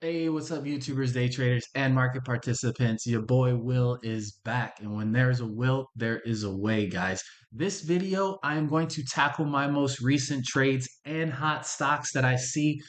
Hey, what's up, YouTubers, day traders, and market participants? Your boy Will is back. And when there's a will, there is a way, guys. This video, I am going to tackle my most recent trades and hot stocks that I see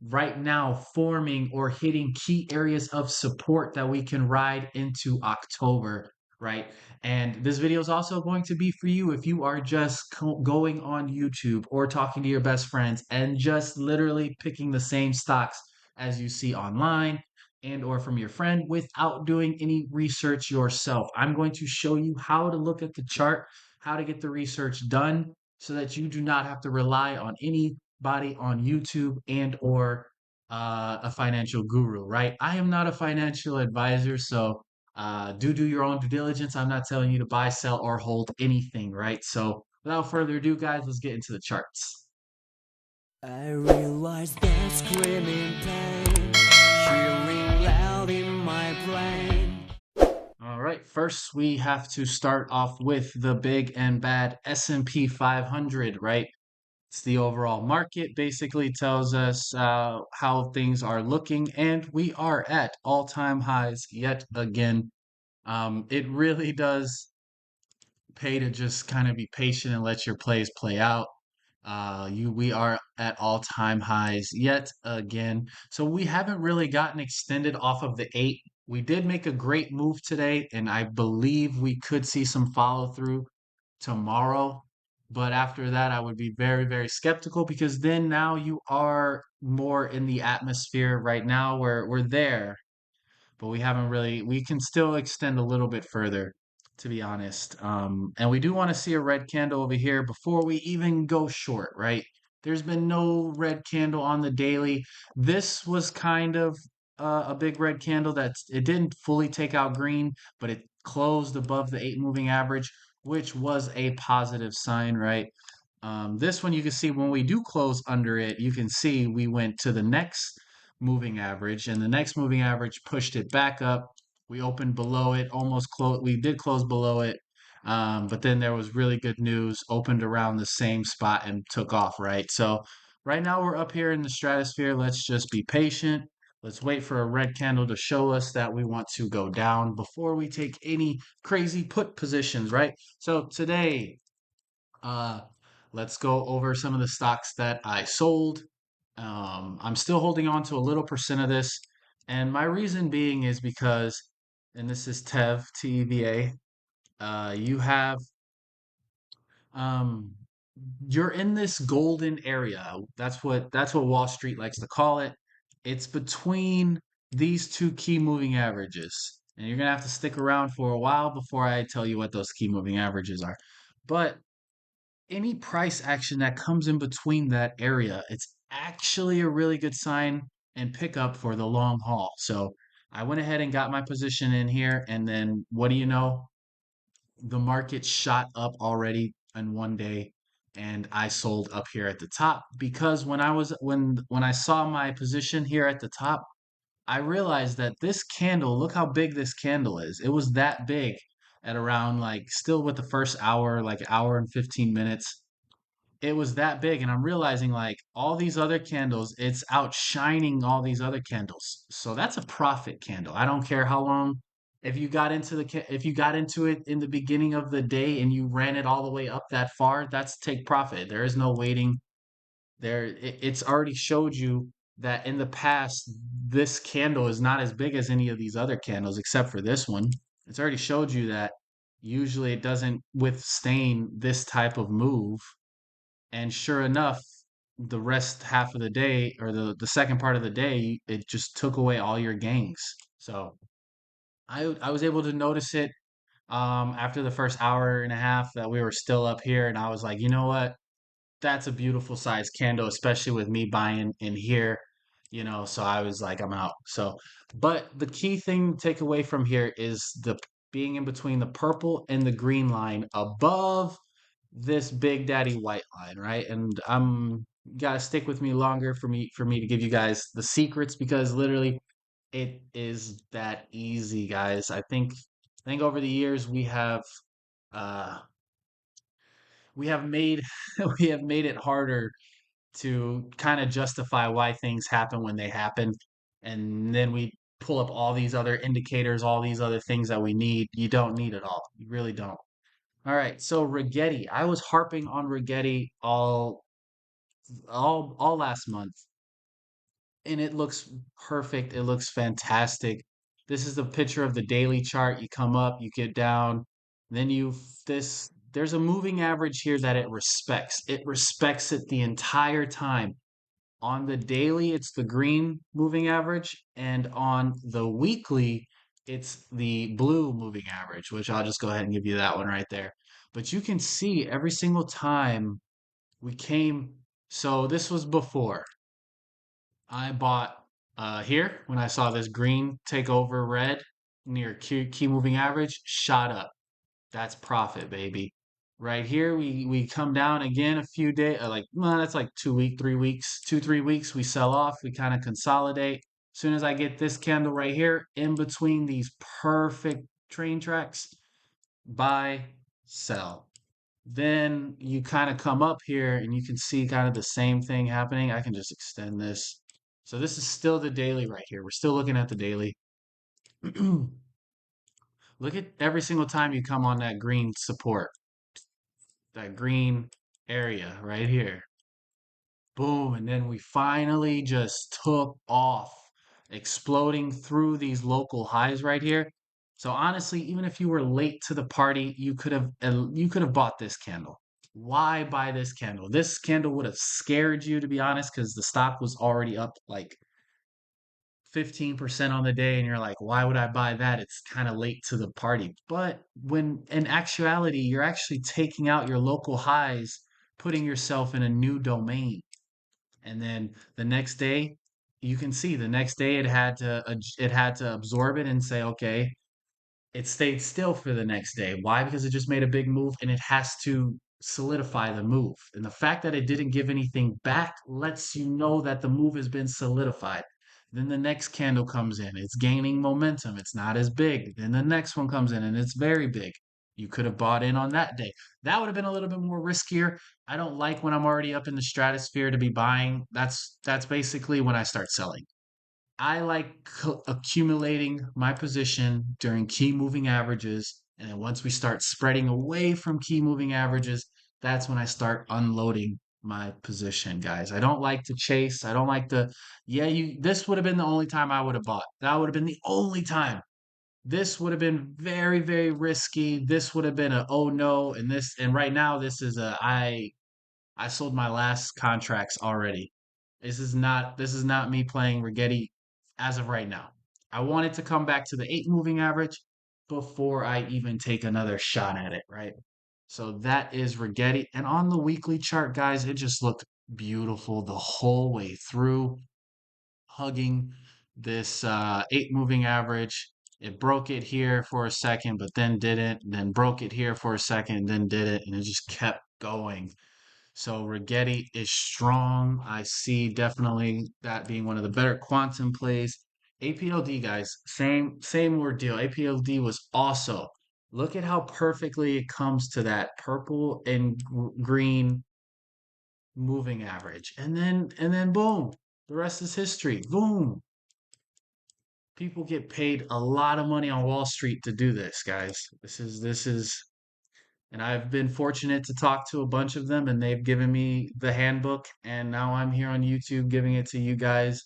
right now forming or hitting key areas of support that we can ride into October, right? And this video is also going to be for you if you are just going on YouTube or talking to your best friends and just literally picking the same stocks as you see online and or from your friend without doing any research yourself. I'm going to show you how to look at the chart, how to get the research done so that you do not have to rely on anybody on YouTube and or a financial guru, right? I am not a financial advisor, so do your own due diligence. I'm not telling you to buy, sell, or hold anything, right? So without further ado, guys, let's get into the charts. I realize that screaming pain, cheering loud in my brain. All right, first we have to start off with the big and bad S&P 500, right? It's the overall market, basically tells us how things are looking, and we are at all-time highs yet again. It really does pay to just kind of be patient and let your plays play out. We are at all-time highs yet again. So we haven't really gotten extended off of the eight. We did make a great move today, and I believe we could see some follow through tomorrow. But after that, I would be very, very skeptical because then now you are more in the atmosphere right now where we're there, but we haven't really, we can still extend a little bit further, to be honest. And we do want to see a red candle over here before we even go short, right? There's been no red candle on the daily. This was kind of a big red candle that it didn't fully take out green, but it closed above the eight moving average, which was a positive sign, right? This one you can see when we do close under it, you can see we went to the next moving average, and the next moving average pushed it back up. We opened below it, almost close. We did close below it, but then there was really good news, opened around the same spot and took off, right? So right now we're up here in the stratosphere. Let's just be patient. Let's wait for a red candle to show us that we want to go down before we take any crazy put positions, right? So today, uh, let's go over some of the stocks that I sold. I'm still holding on to a little percent of this, and my reason being is because, and this is TEVA, you have um, you're in this golden area. That's what Wall Street likes to call it. It's between these two key moving averages, and you're gonna have to stick around for a while before I tell you what those key moving averages are. But any price action that comes in between that area, it's actually a really good sign and pickup for the long haul. So I went ahead and got my position in here, and then what do you know? The market shot up already in one day, and I sold up here at the top because when I saw my position here at the top, I realized that this candle, look how big this candle is. It was that big at around like still with the first hour, like hour and 15 minutes, it was that big, and I'm realizing like all these other candles, it's outshining all these other candles. So that's a profit candle. I don't care how long. If you got into if you got into it in the beginning of the day and you ran it all the way up that far, that's take profit. There is no waiting. It's already showed you that in the past this candle is not as big as any of these other candles except for this one. It's already showed you that usually it doesn't withstand this type of move, and sure enough, the rest half of the day or the second part of the day, it just took away all your gains. So I was able to notice it after the first hour and a half that we were still up here, and I was like, you know what? That's a beautiful size candle, especially with me buying in here, so I was like, I'm out. So, but the key thing to take away from here is the being in between the purple and the green line above this big daddy white line, right? And I'm gotta stick with me longer for me to give you guys the secrets because literally it is that easy, guys. I think over the years uh we have made we have made it harder to kind of justify why things happen when they happen. and then we pull up all these other indicators, all these other things that we need. You don't need it all. You really don't. All right, so Rigetti. I was harping on Rigetti all last month, and it looks perfect. It looks fantastic. This is the picture of the daily chart. You come up, you get down, then you this there's a moving average here that it respects. It respects it the entire time. On the daily, it's the green moving average, and on the weekly, it's the blue moving average, which I'll just go ahead and give you that one right there. But you can see every single time we came, so this was before. I bought here when I saw this green take over red near key moving average, shot up. That's profit, baby. Right here, we come down again a few days, like well, that's like 2 week, 3 weeks, 2, 3 weeks. We sell off, we kind of consolidate. As soon as I get this candle right here in between these perfect train tracks, buy, sell. Then you kind of come up here and you can see kind of the same thing happening. I can just extend this. So this is still the daily right here. We're still looking at the daily. Look at every single time you come on that green support, that green area right here. Boom. And then we finally just took off, exploding through these local highs right here. So honestly, even if you were late to the party, you could have bought this candle. Why buy this candle? This candle would have scared you, to be honest, because the stock was already up like 15% on the day, and you're like, why would I buy that? It's kind of late to the party. But when in actuality, you're actually taking out your local highs, putting yourself in a new domain. And then the next day, you can see the next day it had to absorb it and say, okay, it stayed still for the next day. Why? Because it just made a big move and it has to solidify the move. And the fact that it didn't give anything back lets you know that the move has been solidified. Then the next candle comes in, it's gaining momentum, it's not as big. Then the next one comes in and it's very big. You could have bought in on that day. That would have been a little bit more riskier. I don't like when I'm already up in the stratosphere to be buying. That's basically when I start selling. I like accumulating my position during key moving averages. And then once we start spreading away from key moving averages, that's when I start unloading my position, guys. I don't like to chase. I don't like to, yeah, this would have been the only time I would have bought. That would have been the only time. This would have been very, very risky. This would have been a oh no. And right now, this is I sold my last contracts already. This is not me playing Rigetti as of right now. I want it to come back to the 8 moving average before I even take another shot at it, right? So that is Rigetti. And on the weekly chart, guys, it just looked beautiful the whole way through, hugging this 8 moving average. It broke it here for a second, but then didn't, then broke it here for a second, then did it, and it just kept going. So Rigetti is strong. I see definitely that being one of the better quantum plays. APLD guys, same ordeal. APLD was also look at how perfectly it comes to that purple and green moving average. And then boom, the rest is history. Boom. People get paid a lot of money on Wall Street to do this, guys. This is and I've been fortunate to talk to a bunch of them, and they've given me the handbook. And now I'm here on YouTube giving it to you guys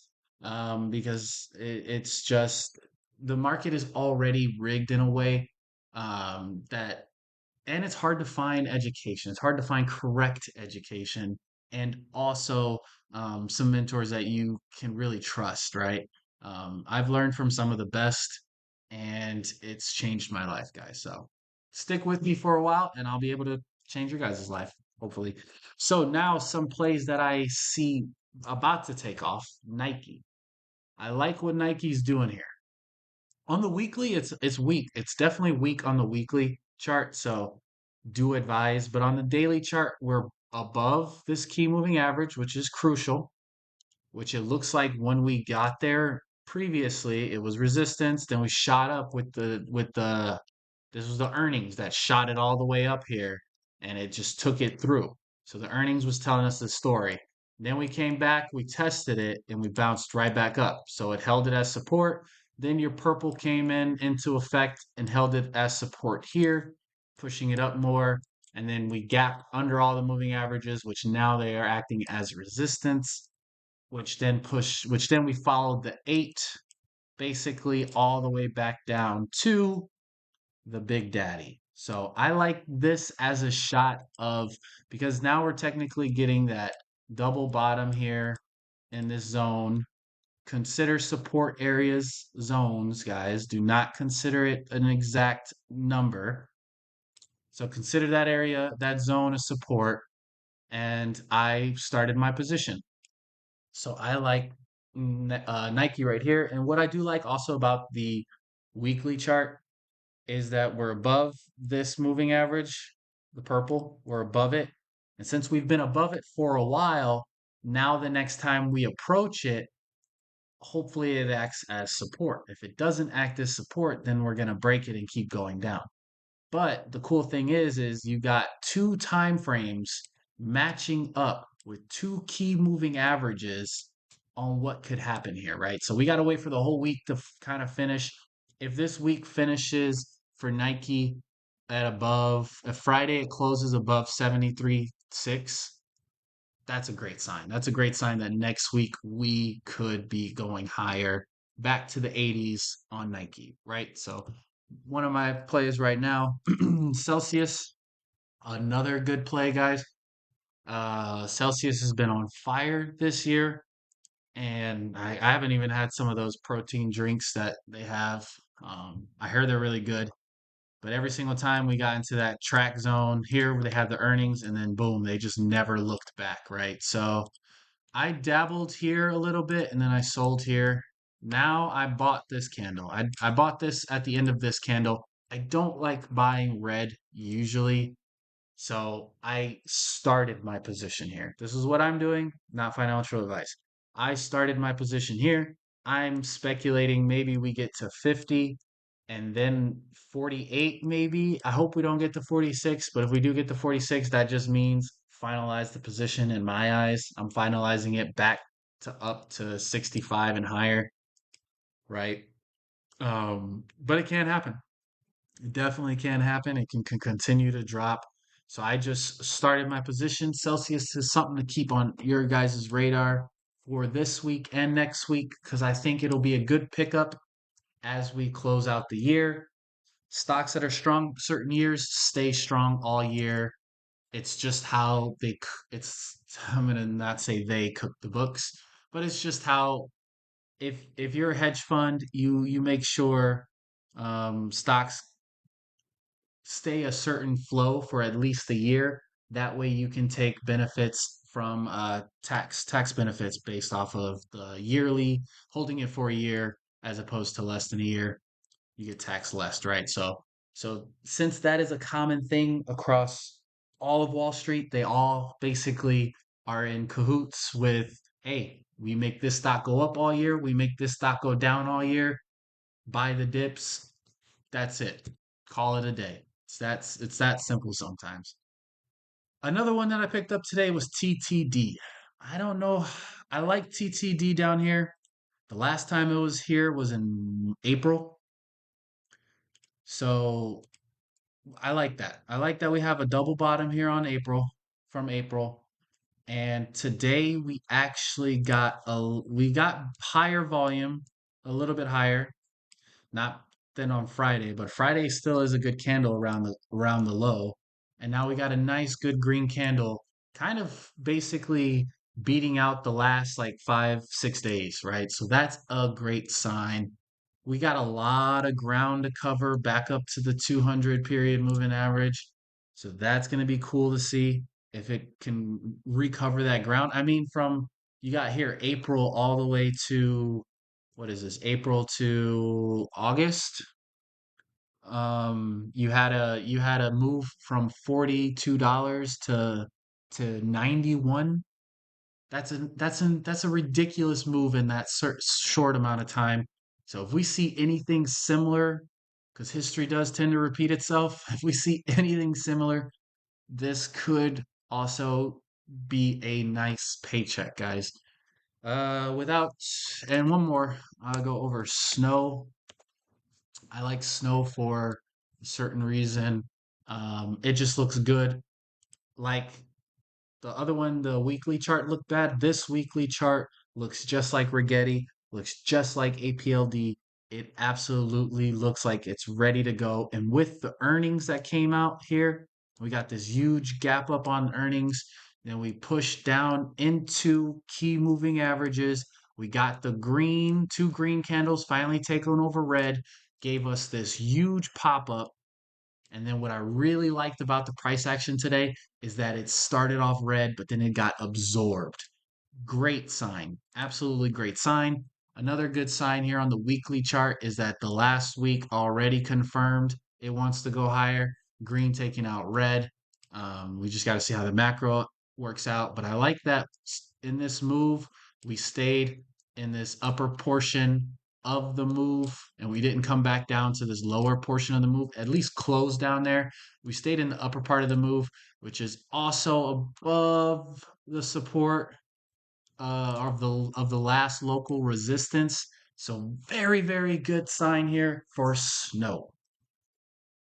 because it's just the market is already rigged in a way that and it's hard to find education. It's hard to find correct education and also some mentors that you can really trust, right? I've learned from some of the best, and it's changed my life, guys. So stick with me for a while, and I'll be able to change your guys' life, hopefully. So now some plays that I see about to take off. Nike. I like what Nike's doing here. On the weekly, it's weak. It's definitely weak on the weekly chart. So do advise. But on the daily chart, we're above this key moving average, which is crucial, which it looks like when we got there previously, it was resistance. Then we shot up with the this was the earnings that shot it all the way up here and it just took it through. So the earnings was telling us the story. Then we came back, we tested it, and we bounced right back up. So it held it as support. Then your purple came in into effect and held it as support here, pushing it up more. And then we gapped under all the moving averages, which now they are acting as resistance, which then we followed the eight basically all the way back down to the Big Daddy. So I like this as a shot of, because now we're technically getting that double bottom here in this zone. Consider support areas zones, guys. Do not consider it an exact number. So consider that area, that zone of support. And I started my position. So I like Nike right here. And what I do like also about the weekly chart is that we're above this moving average, the purple, we're above it. And since we've been above it for a while, now the next time we approach it, hopefully it acts as support. If it doesn't act as support, then we're going to break it and keep going down. But the cool thing is you got two time frames matching up with two key moving averages on what could happen here, right? So we got to wait for the whole week to kind of finish. If this week finishes for Nike at above, if Friday it closes above 73.6, that's a great sign. That's a great sign that next week we could be going higher back to the 80s on Nike, right? So one of my plays right now, Celsius, another good play, guys. Celsius has been on fire this year, and I haven't even had some of those protein drinks that they have. I heard they're really good, but every single time we got into that track zone here where they had the earnings, and then boom, they just never looked back, right? So I dabbled here a little bit and then I sold here. Now I bought this candle. I bought this at the end of this candle. I don't like buying red usually, so I started my position here. This is what I'm doing, not financial advice. I started my position here. I'm speculating maybe we get to 50 and then 48 maybe. I hope we don't get to 46, but if we do get to 46, that just means finalize the position in my eyes. I'm finalizing it back to up to 65 and higher, right? But it can't happen. It definitely can happen. It can continue to drop. So I just started my position. Celsius is something to keep on your guys' radar for this week and next week because I think it'll be a good pickup as we close out the year. Stocks that are strong certain years stay strong all year. It's just how it's, I'm gonna not say they cook the books, but it's just how, if you're a hedge fund, you make sure stocks stay a certain flow for at least a year. That way you can take benefits from tax benefits based off of the yearly, holding it for a year as opposed to less than a year. You get taxed less, right? So since that is a common thing across all of Wall Street, they all basically are in cahoots with, hey, we make this stock go up all year, we make this stock go down all year, buy the dips, that's it. Call it a day. It's that simple sometimes. Another one that I picked up today was TTD. I don't know. I like TTD down here. The last time it was here was in April. So I like that. I like that we have a double bottom here on April from April. And today we got higher volume, a little bit higher, not than on Friday, but Friday still is a good candle around the low. And now we got a nice good green candle, kind of basically beating out the last like 5, 6 days, right? So that's a great sign. We got a lot of ground to cover back up to the 200 period moving average. So that's going to be cool to see if it can recover that ground. I mean, from you got here April all the way to, what is this, April to August. You had a move from $42 to 91. That's a ridiculous move in that short amount of time. So if we see anything similar, because history does tend to repeat itself, if we see anything similar, this could also be a nice paycheck, guys. Without, and one more, I'll go over snow. I like snow for a certain reason. It just looks good. Like the other one, the weekly chart looked bad. This weekly chart looks just like Rigetti, looks just like APLD. It absolutely looks like it's ready to go. And with the earnings that came out here, we got this huge gap up on earnings. Then we pushed down into key moving averages. We got the green, two green candles finally taking over red, gave us this huge pop up. And then what I really liked about the price action today is that it started off red, but then it got absorbed. Great sign. Absolutely great sign. Another good sign here on the weekly chart is that the last week already confirmed it wants to go higher. Green taking out red. We just got to see how the macro works out. But I like that in this move, we stayed in this upper portion of the move and we didn't come back down to this lower portion of the move, at least close down there. We stayed in the upper part of the move, which is also above the support of the last local resistance. So very, very good sign here for snow.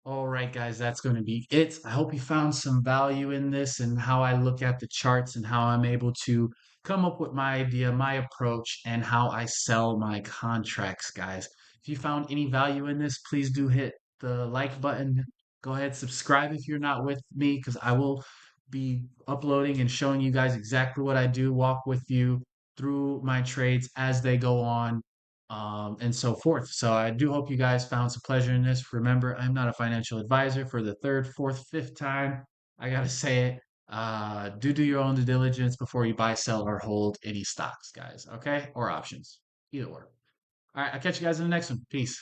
All right, guys, that's going to be it. I hope you found some value in this and how I look at the charts and how I'm able to come up with my idea, my approach, and how I sell my contracts, guys. If you found any value in this, please do hit the like button. Go ahead, subscribe if you're not with me, because I will be uploading and showing you guys exactly what I do, walk with you through my trades as they go on and so forth. So I do hope you guys found some pleasure in this. Remember, I'm not a financial advisor for the third, fourth, fifth time. I gotta say it. Do your own due diligence before you buy, sell, or hold any stocks, guys. Okay, or options, either or. All right, I'll catch you guys in the next one. Peace.